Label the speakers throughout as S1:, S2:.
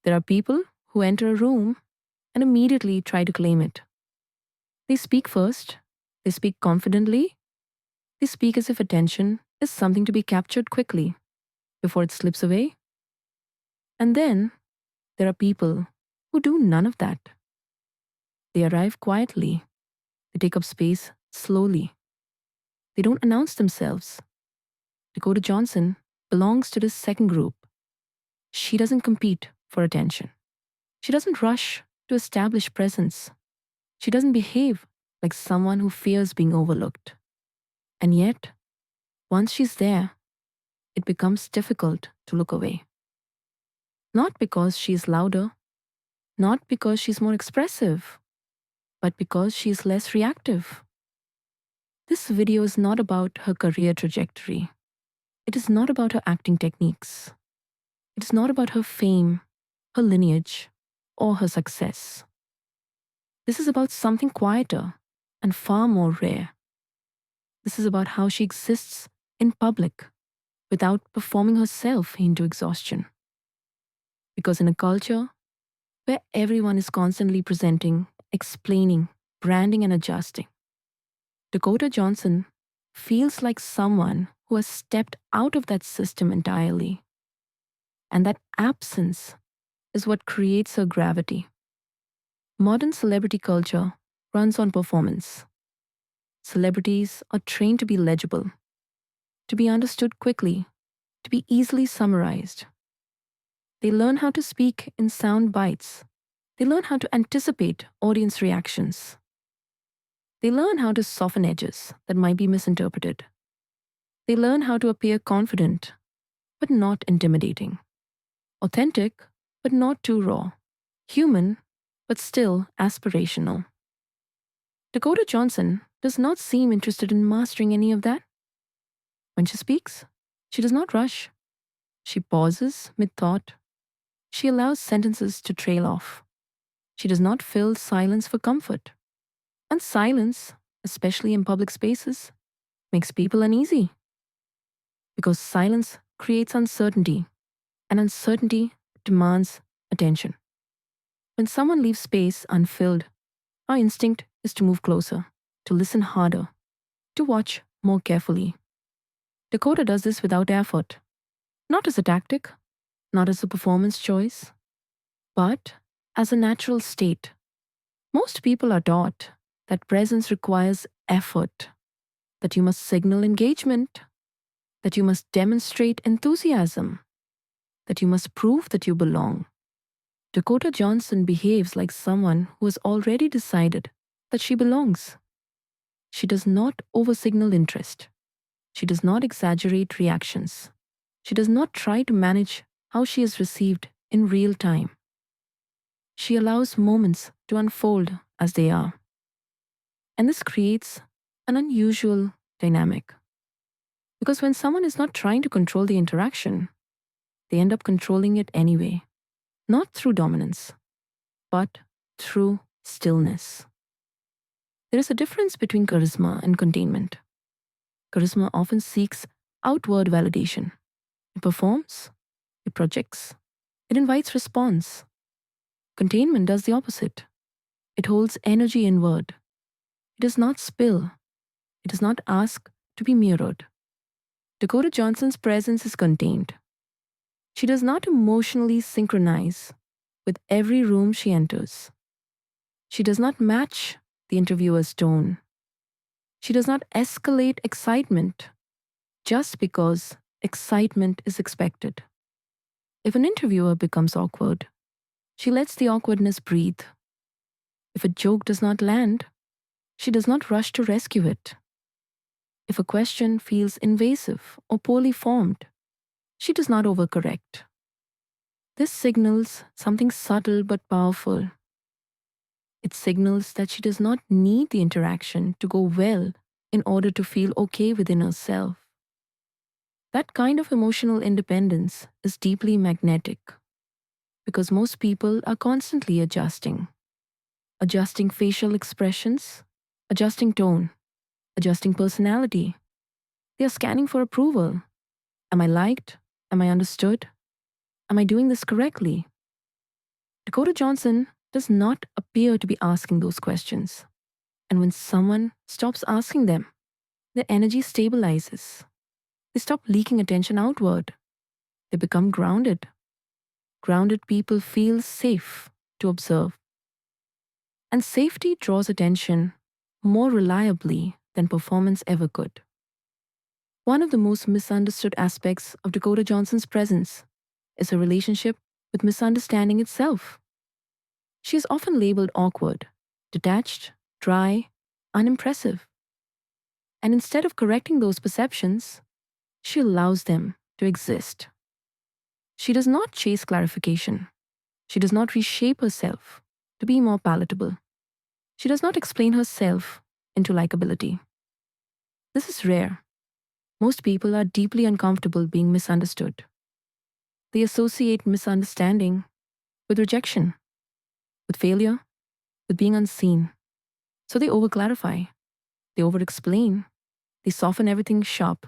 S1: There are people who enter a room and immediately try to claim it. They speak first, they speak confidently, they speak as if attention is something to be captured quickly before it slips away. And then there are people who do none of that. They arrive quietly, they take up space slowly. They don't announce themselves. Dakota Johnson belongs to this second group. She doesn't compete for attention. She doesn't rush to establish presence. She doesn't behave like someone who fears being overlooked. And yet, once she's there, it becomes difficult to look away. Not because she's louder, not because she's more expressive, but because she's less reactive. This video is not about her career trajectory. It is not about her acting techniques. It is not about her fame, her lineage, or her success. This is about something quieter and far more rare. This is about how she exists in public without performing herself into exhaustion. Because in a culture where everyone is constantly presenting, explaining, branding, and adjusting, Dakota Johnson feels like someone who has stepped out of that system entirely. And that absence is what creates her gravity. Modern celebrity culture runs on performance. Celebrities are trained to be legible, to be understood quickly, to be easily summarized. They learn how to speak in sound bites. They learn how to anticipate audience reactions. They learn how to soften edges that might be misinterpreted. They learn how to appear confident, but not intimidating. Authentic, but not too raw. Human, but still aspirational. Dakota Johnson does not seem interested in mastering any of that. When she speaks, she does not rush. She pauses mid-thought. She allows sentences to trail off. She does not fill silence for comfort. And silence, especially in public spaces, makes people uneasy. Because silence creates uncertainty, and uncertainty demands attention. When someone leaves space unfilled, our instinct is to move closer, to listen harder, to watch more carefully. Dakota does this without effort, not as a tactic, not as a performance choice, but as a natural state. Most people are taught that presence requires effort, that you must signal engagement, that you must demonstrate enthusiasm, that you must prove that you belong. Dakota Johnson behaves like someone who has already decided that she belongs. She does not over-signal interest. She does not exaggerate reactions. She does not try to manage how she is received in real time. She allows moments to unfold as they are. And this creates an unusual dynamic. Because when someone is not trying to control the interaction, they end up controlling it anyway. Not through dominance, but through stillness. There is a difference between charisma and containment. Charisma often seeks outward validation. It performs, it projects, it invites response. Containment does the opposite. It holds energy inward. It does not spill. It does not ask to be mirrored. Dakota Johnson's presence is contained. She does not emotionally synchronize with every room she enters. She does not match the interviewer's tone. She does not escalate excitement just because excitement is expected. If an interviewer becomes awkward, she lets the awkwardness breathe. If a joke does not land, she does not rush to rescue it. If a question feels invasive or poorly formed, she does not overcorrect. This signals something subtle but powerful. It signals that she does not need the interaction to go well in order to feel okay within herself. That kind of emotional independence is deeply magnetic because most people are constantly adjusting facial expressions, adjusting tone, adjusting personality. They are scanning for approval. Am I liked? Am I understood? Am I doing this correctly? Dakota Johnson does not appear to be asking those questions. And when someone stops asking them, their energy stabilizes. They stop leaking attention outward. They become grounded. Grounded people feel safe to observe. And safety draws attention more reliably than performance ever could. One of the most misunderstood aspects of Dakota Johnson's presence is her relationship with misunderstanding itself. She is often labeled awkward, detached, dry, unimpressive. And instead of correcting those perceptions, she allows them to exist. She does not chase clarification. She does not reshape herself to be more palatable. She does not explain herself into likability. This is rare. Most people are deeply uncomfortable being misunderstood. They associate misunderstanding with rejection, with failure, with being unseen. So they overclarify, they overexplain, they soften everything sharp.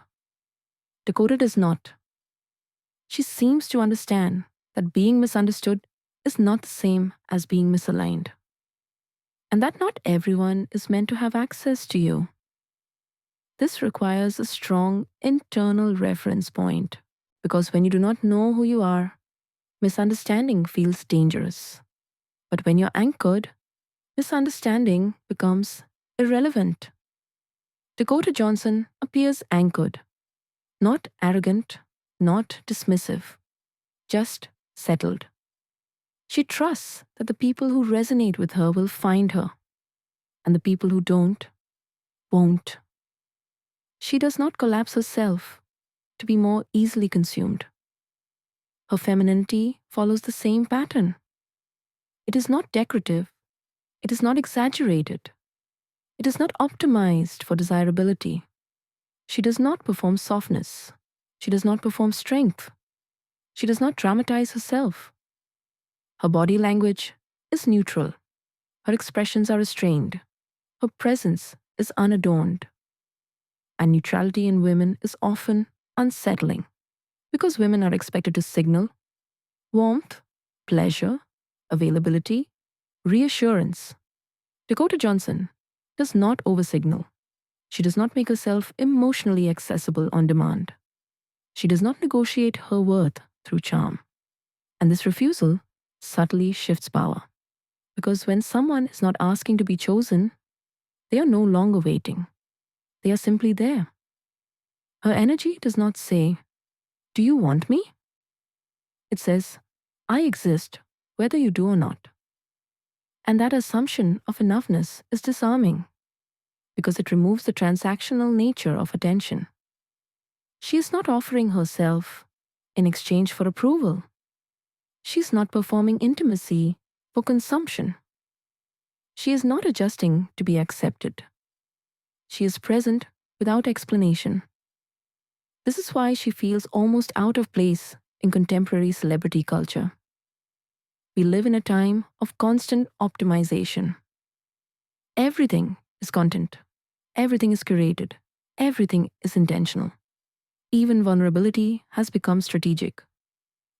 S1: Dakota does not. She seems to understand that being misunderstood is not the same as being misaligned, and that not everyone is meant to have access to you. This requires a strong internal reference point, because when you do not know who you are, misunderstanding feels dangerous. But when you're anchored, misunderstanding becomes irrelevant. Dakota Johnson appears anchored, not arrogant, not dismissive, just settled. She trusts that the people who resonate with her will find her, and the people who don't, won't. She does not collapse herself to be more easily consumed. Her femininity follows the same pattern. It is not decorative. It is not exaggerated. It is not optimized for desirability. She does not perform softness. She does not perform strength. She does not dramatize herself. Her body language is neutral. Her expressions are restrained. Her presence is unadorned. And neutrality in women is often unsettling because women are expected to signal warmth, pleasure, availability, reassurance. Dakota Johnson does not oversignal. She does not make herself emotionally accessible on demand. She does not negotiate her worth through charm. And this refusal subtly shifts power. Because when someone is not asking to be chosen, they are no longer waiting. They are simply there. Her energy does not say, "Do you want me?" It says, "I exist, whether you do or not." And that assumption of enoughness is disarming because it removes the transactional nature of attention. She is not offering herself in exchange for approval. She is not performing intimacy for consumption. She is not adjusting to be accepted. She is present without explanation. This is why she feels almost out of place in contemporary celebrity culture. We live in a time of constant optimization. Everything is content. Everything is curated. Everything is intentional. Even vulnerability has become strategic.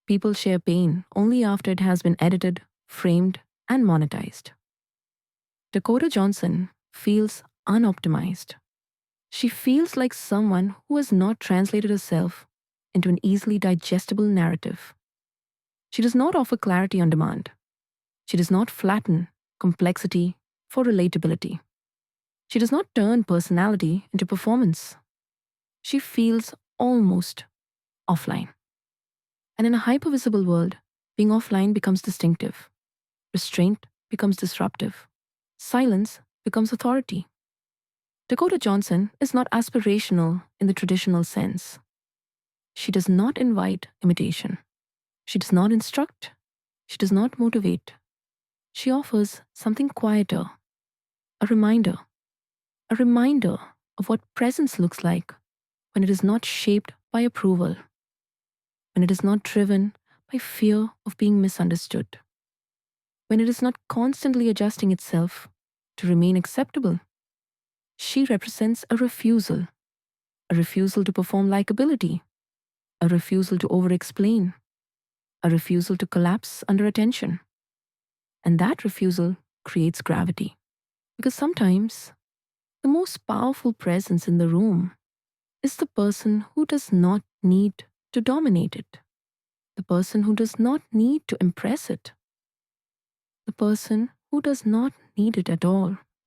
S1: People share pain only after it has been edited, framed, and monetized. Dakota Johnson feels unoptimized. She feels like someone who has not translated herself into an easily digestible narrative. She does not offer clarity on demand. She does not flatten complexity for relatability. She does not turn personality into performance. She feels almost offline. And in a hypervisible world, being offline becomes distinctive. Restraint becomes disruptive. Silence becomes authority. Dakota Johnson is not aspirational in the traditional sense. She does not invite imitation. She does not instruct. She does not motivate. She offers something quieter, a reminder of what presence looks like when it is not shaped by approval, when it is not driven by fear of being misunderstood, when it is not constantly adjusting itself to remain acceptable. She represents a refusal to perform likability, a refusal to over-explain, a refusal to collapse under attention. And that refusal creates gravity. Because sometimes the most powerful presence in the room is the person who does not need to dominate it, the person who does not need to impress it, the person who does not need it at all.